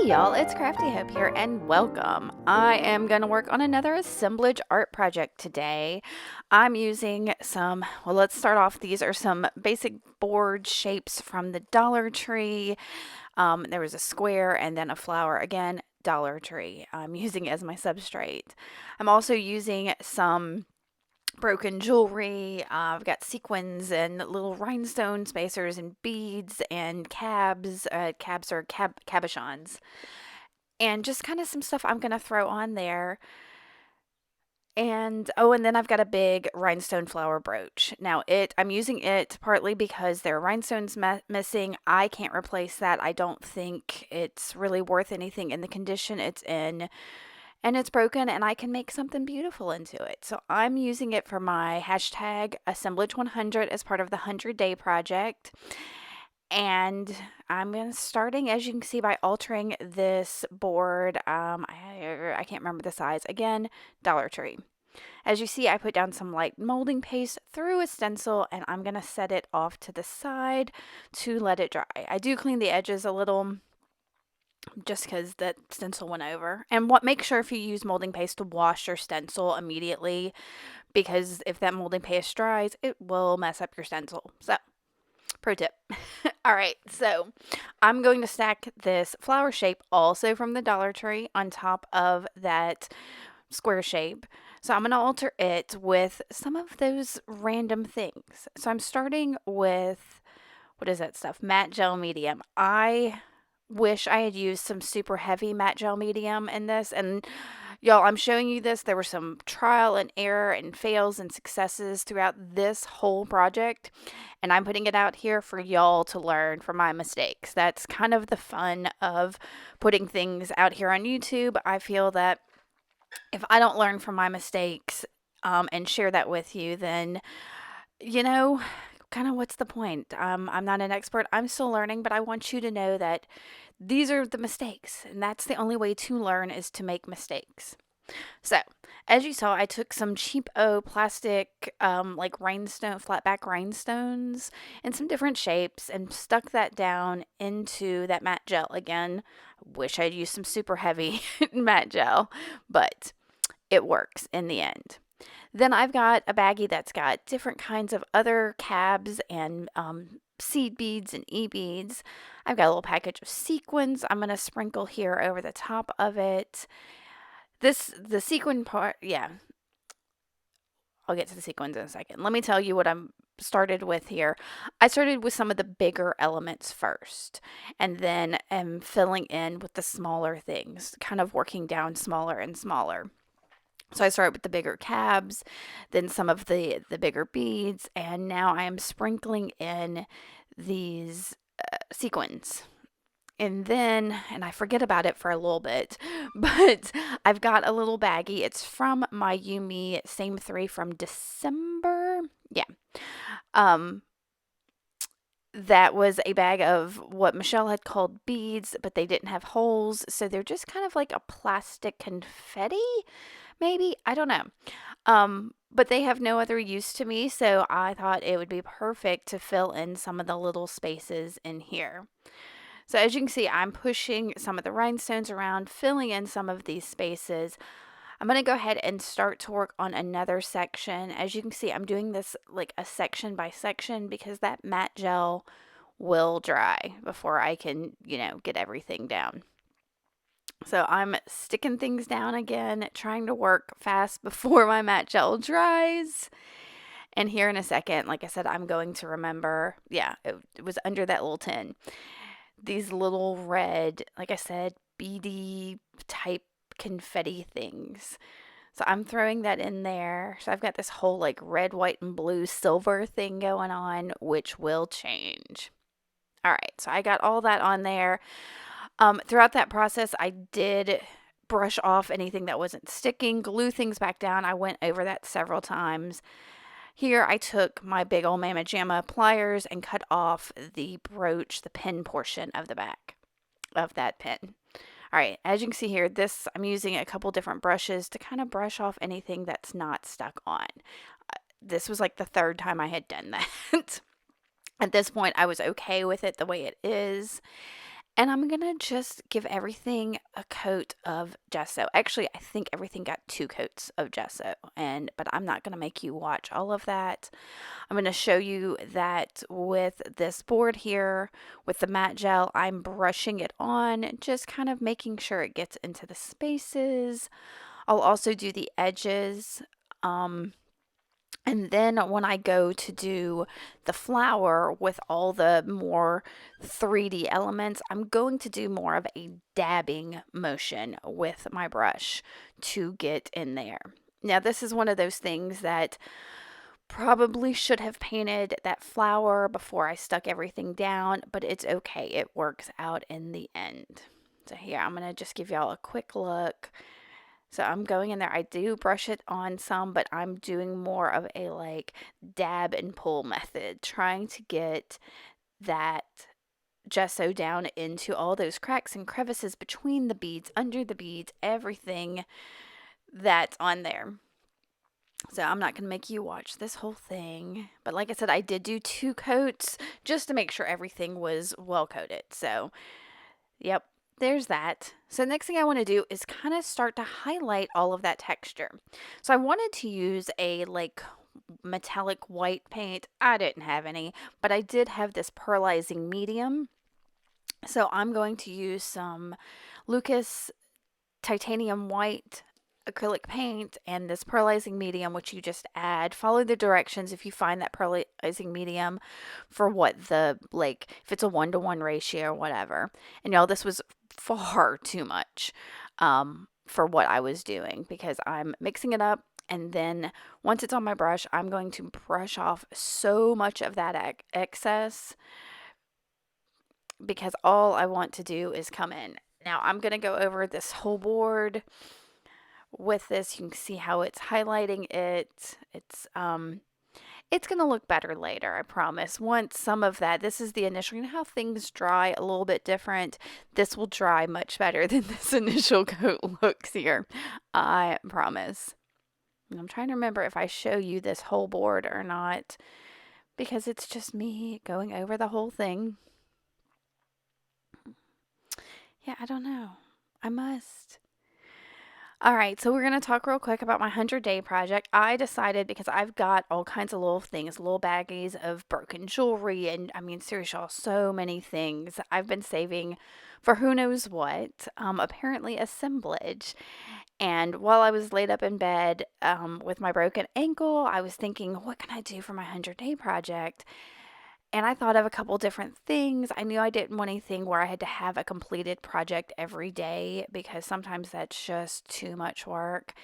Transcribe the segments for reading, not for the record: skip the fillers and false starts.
Hey y'all, it's Crafty Hope here and welcome. I am going to work on another assemblage art project today. I'm using let's start off. These are some basic board shapes from the Dollar Tree. There was a square and then a flower again, Dollar Tree. I'm using it as my substrate. I'm also using some broken jewelry. I've got sequins and little rhinestone spacers and beads and cabs or cabochons, and just kind of some stuff I'm going to throw on there. And then I've got a big rhinestone flower brooch. Now I'm using it partly because there are rhinestones missing. I can't replace that. I don't think it's really worth anything in the condition it's in, and it's broken, and I can make something beautiful into it. So I'm using it for my hashtag Assemblage 100 as part of the 100-day project. And I'm starting, as you can see, by altering this board. I can't remember the size. Again, Dollar Tree. As you see, I put down some light molding paste through a stencil, and I'm going to set it off to the side to let it dry. I do clean the edges a little just because that stencil went over. And make sure if you use molding paste to wash your stencil immediately, because if that molding paste dries, it will mess up your stencil. So, pro tip. All right, so I'm going to stack this flower shape also from the Dollar Tree on top of that square shape. So I'm going to alter it with some of those random things. So I'm starting with, what is that stuff? Matte gel medium. I wish I had used some super heavy matte gel medium in this, and y'all, I'm showing you this. There were some trial and error and fails and successes throughout this whole project, and I'm putting it out here for y'all to learn from my mistakes. That's kind of the fun of putting things out here on YouTube. I feel that if I don't learn from my mistakes and share that with you, then, you know, kind of what's the point? I'm not an expert. I'm still learning, but I want you to know that these are the mistakes, and that's the only way to learn, is to make mistakes. So, as you saw, I took some cheapo plastic, like rhinestone, flat back rhinestones in some different shapes and stuck that down into that matte gel. Again, wish I'd used some super heavy matte gel, but it works in the end. Then I've got a baggie that's got different kinds of other cabs and seed beads and e-beads. I've got a little package of sequins I'm going to sprinkle here over the top of it. The sequin part, yeah, I'll get to the sequins in a second. Let me tell you what I'm started with here. I started with some of the bigger elements first, and then am filling in with the smaller things, kind of working down smaller and smaller. So I started with the bigger cabs, then some of the bigger beads, and now I am sprinkling in these sequins. And I forget about it for a little bit, but I've got a little baggie. It's from my Yumi Same 3 from December. Yeah. That was a bag of what Michelle had called beads, but they didn't have holes. So they're just kind of like a plastic confetti, maybe. I don't know. But they have no other use to me. So I thought it would be perfect to fill in some of the little spaces in here. So as you can see, I'm pushing some of the rhinestones around, filling in some of these spaces. I'm going to go ahead and start to work on another section. As you can see, I'm doing this like a section by section because that matte gel will dry before I can, get everything down. So I'm sticking things down again, trying to work fast before my matte gel dries. And here in a second, like I said, I'm going to remember, it was under that little tin. These little red, like I said, beady type confetti things. So I'm throwing that in there. So I've got this whole like red, white, and blue silver thing going on, which will change. All right, so I got all that on there. Throughout that process, I did brush off anything that wasn't sticking, glue things back down. I went over that several times. Here I took my big old Mama Jamma pliers and cut off the brooch, the pin portion of the back of that pin. All right, as you can see here, I'm using a couple different brushes to kind of brush off anything that's not stuck on. This was like the third time I had done that. At this point, I was okay with it the way it is. And I'm gonna just give everything a coat of gesso. Actually, I think everything got 2 coats of gesso, but I'm not gonna make you watch all of that. I'm gonna show you that with this board here, with the matte gel, I'm brushing it on, just kind of making sure it gets into the spaces. I'll also do the edges. And then when I go to do the flower with all the more 3D elements, I'm going to do more of a dabbing motion with my brush to get in there. Now, this is one of those things that probably should have painted that flower before I stuck everything down, but it's okay. It works out in the end. So here, I'm going to just give y'all a quick look. So I'm going in there. I do brush it on some, but I'm doing more of a like dab and pull method, trying to get that gesso down into all those cracks and crevices between the beads, under the beads, everything that's on there. So I'm not going to make you watch this whole thing. But like I said, I did do 2 coats just to make sure everything was well coated. So, yep, there's that. So next thing I want to do is kind of start to highlight all of that texture. So I wanted to use a like metallic white paint. I didn't have any, but I did have this pearlizing medium. So I'm going to use some Lucas titanium white acrylic paint and this pearlizing medium, which you just add. Follow the directions if you find that pearlizing medium for what the, like, if it's a 1-to-1 ratio or whatever. And y'all, this was far too much for what I was doing because I'm mixing it up. And then once it's on my brush, I'm going to brush off so much of that excess because all I want to do is come in. Now I'm going to go over this whole board with this. You can see how it's highlighting it. It's going to look better later, I promise. Once some of that, this is the initial, you know how things dry a little bit different? This will dry much better than this initial coat looks here. I promise. And I'm trying to remember if I show you this whole board or not because it's just me going over the whole thing. Yeah, I don't know. I must. All right, so we're going to talk real quick about my 100-day project. I decided because I've got all kinds of little things, little baggies of broken jewelry, and I mean, seriously, so many things I've been saving for who knows what, apparently assemblage. And while I was laid up in bed with my broken ankle, I was thinking, what can I do for my 100-day project? And I thought of a couple different things. I knew I didn't want anything where I had to have a completed project every day because sometimes that's just too much work.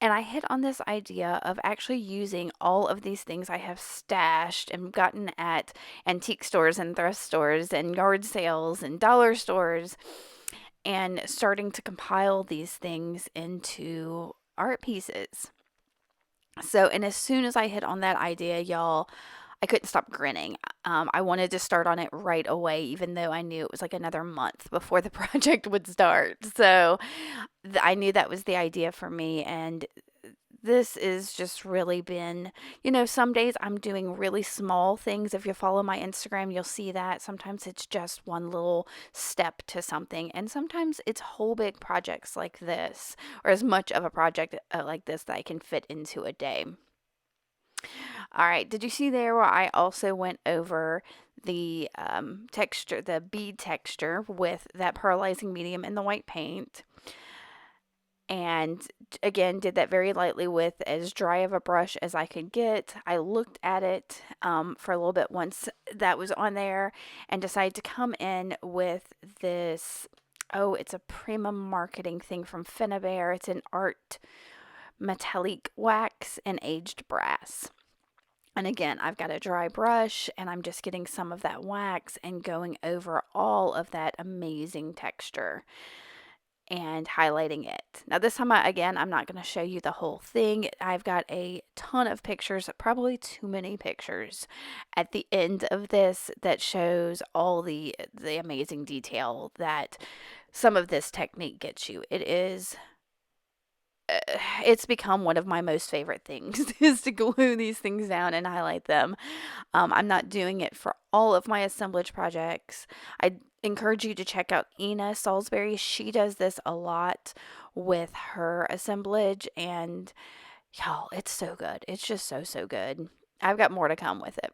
And I hit on this idea of actually using all of these things I have stashed and gotten at antique stores and thrift stores and yard sales and dollar stores and starting to compile these things into art pieces. So, and as soon as I hit on that idea, y'all, I couldn't stop grinning. I wanted to start on it right away, even though I knew it was like another month before the project would start. So I knew that was the idea for me. And this is just really been, some days I'm doing really small things. If you follow my Instagram, you'll see that. Sometimes it's just one little step to something. And sometimes it's whole big projects like this, or as much of a project like this that I can fit into a day. All right, did you see there where I also went over the texture, the bead texture with that pearlizing medium in the white paint? And again, did that very lightly with as dry of a brush as I could get. I looked at it for a little bit once that was on there and decided to come in with this. Oh, it's a premium marketing thing from Finnabair. It's an art metallic wax and aged brass. And again, I've got a dry brush and I'm just getting some of that wax and going over all of that amazing texture and highlighting it. Now this time, I'm not going to show you the whole thing. I've got a ton of pictures, probably too many pictures at the end of this that shows all the amazing detail that some of this technique gets you. It is uh, it's become one of my most favorite things is to glue these things down and highlight them. I'm not doing it for all of my assemblage projects. I encourage you to check out Ina Salisbury. She does this a lot with her assemblage, and y'all, it's so good. It's just so, so good. I've got more to come with it.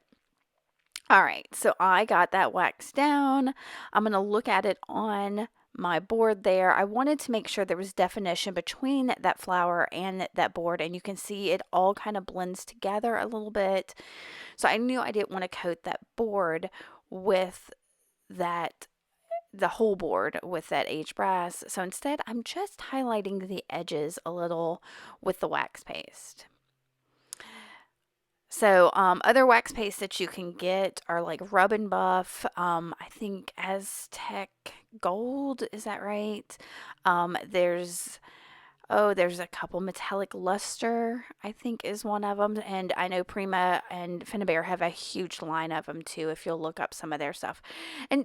All right, so I got that waxed down. I'm going to look at it on my board there. I wanted to make sure there was definition between that flower and that board, and you can see it all kind of blends together a little bit. So I knew I didn't want to coat that board with that, the whole board with that aged brass. So instead, I'm just highlighting the edges a little with the wax paste. So, other wax paste that you can get are like Rub and Buff. I think Aztec Gold, is that right? There's there's a couple. Metallic Luster, I think, is one of them. And I know Prima and Finnabair have a huge line of them too, if you'll look up some of their stuff.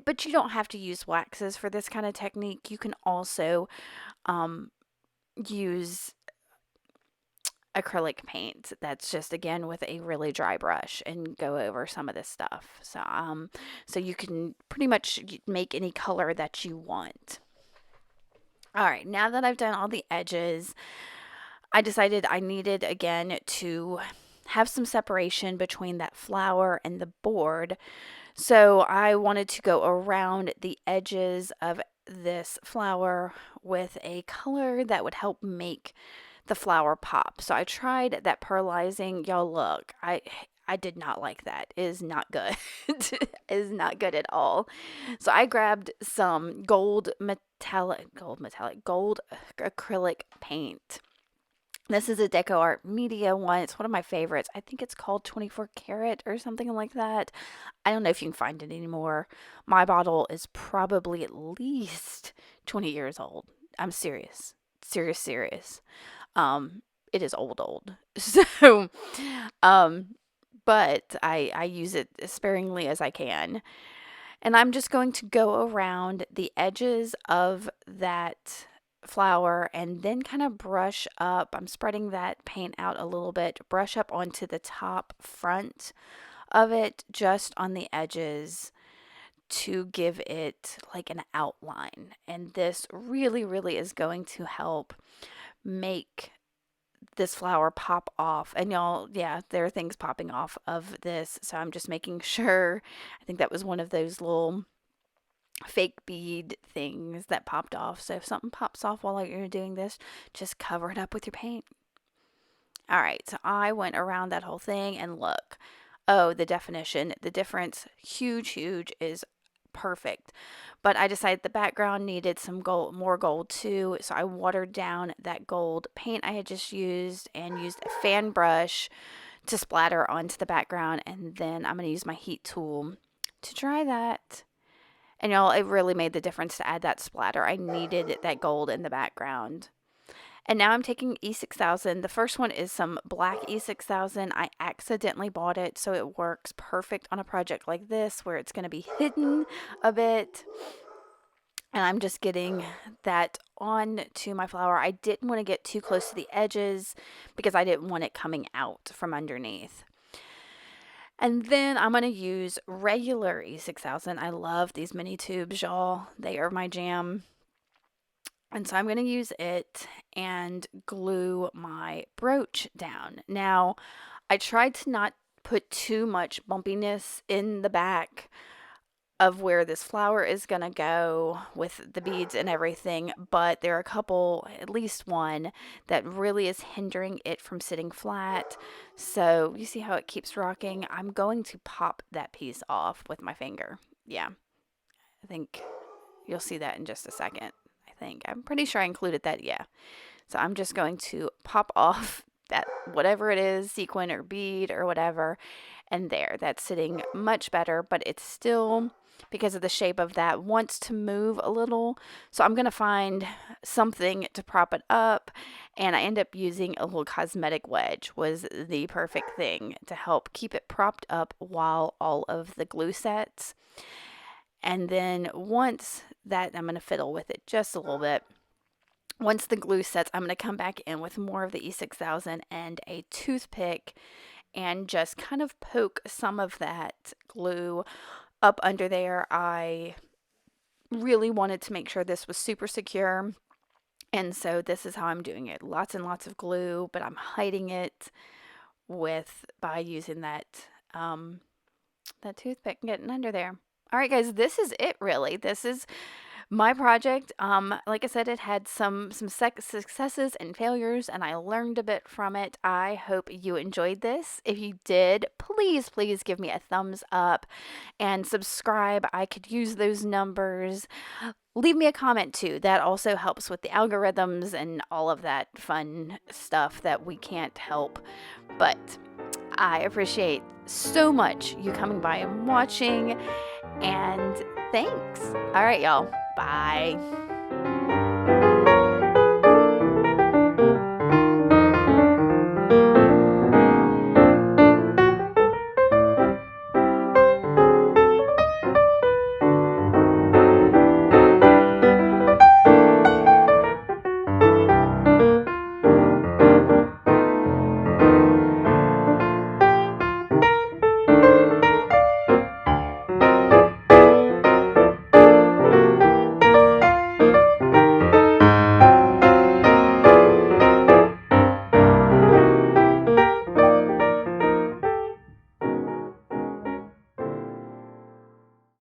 But you don't have to use waxes for this kind of technique. You can also use acrylic paint that's just again with a really dry brush and go over some of this stuff. So you can pretty much make any color that you want. All right, now that I've done all the edges, I decided I needed again to have some separation between that flower and the board. So I wanted to go around the edges of this flower with a color that would help make the flower pop. So I tried that pearlizing. Y'all look, I did not like that. It is not good. It is not good at all. So I grabbed some gold acrylic paint. This is a Deco Art Media one. It's one of my favorites. I think it's called 24 karat or something like that. I don't know if you can find it anymore. My bottle is probably at least 20 years old. I'm serious. Serious. It is old. So, but I use it as sparingly as I can. And I'm just going to go around the edges of that flower and then kind of brush up. I'm spreading that paint out a little bit, brush up onto the top front of it, just on the edges to give it like an outline. And this really, really is going to help make this flower pop off. And y'all, yeah, there are things popping off of this. So I'm just making sure. I think that was one of those little fake bead things that popped off. So if something pops off while you're doing this, just cover it up with your paint. All right, so I went around that whole thing and look. Oh, the definition, the difference, huge, is perfect. But I decided the background needed some gold, more gold too. So I watered down that gold paint I had just used and used a fan brush to splatter onto the background. And then I'm going to use my heat tool to dry that. And y'all, it really made the difference to add that splatter. I needed that gold in the background. And now I'm taking E6000. The first one is some black E6000. I accidentally bought it, so it works perfect on a project like this where it's going to be hidden a bit. And I'm just getting that on to my flower. I didn't want to get too close to the edges because I didn't want it coming out from underneath. And then I'm going to use regular E6000. I love these mini tubes, y'all. They are my jam. And so I'm going to use it and glue my brooch down. Now, I tried to not put too much bumpiness in the back of where this flower is going to go with the beads and everything, but there are a couple, at least one, that really is hindering it from sitting flat. So you see how it keeps rocking? I'm going to pop that piece off with my finger. Yeah, I think you'll see that in just a second. I'm pretty sure I included that. Yeah. So I'm just going to pop off that whatever it is, sequin or bead or whatever. And there, that's sitting much better, but it's still, because of the shape of that, wants to move a little. So I'm going to find something to prop it up. And I end up using a little cosmetic wedge was the perfect thing to help keep it propped up while all of the glue sets. And then once that, I'm going to fiddle with it just a little bit. Once the glue sets, I'm going to come back in with more of the E6000 and a toothpick and just kind of poke some of that glue up under there. I really wanted to make sure this was super secure, and so this is how I'm doing it. Lots and lots of glue, but I'm hiding it by using that toothpick and getting under there. All right, guys, this is it really. This is my project. Like I said, it had some successes and failures, and I learned a bit from it. I hope you enjoyed this. If you did, please give me a thumbs up and subscribe. I could use those numbers. Leave me a comment too. That also helps with the algorithms and all of that fun stuff that we can't help. But I appreciate so much you coming by and watching, and thanks. All right, y'all. Bye.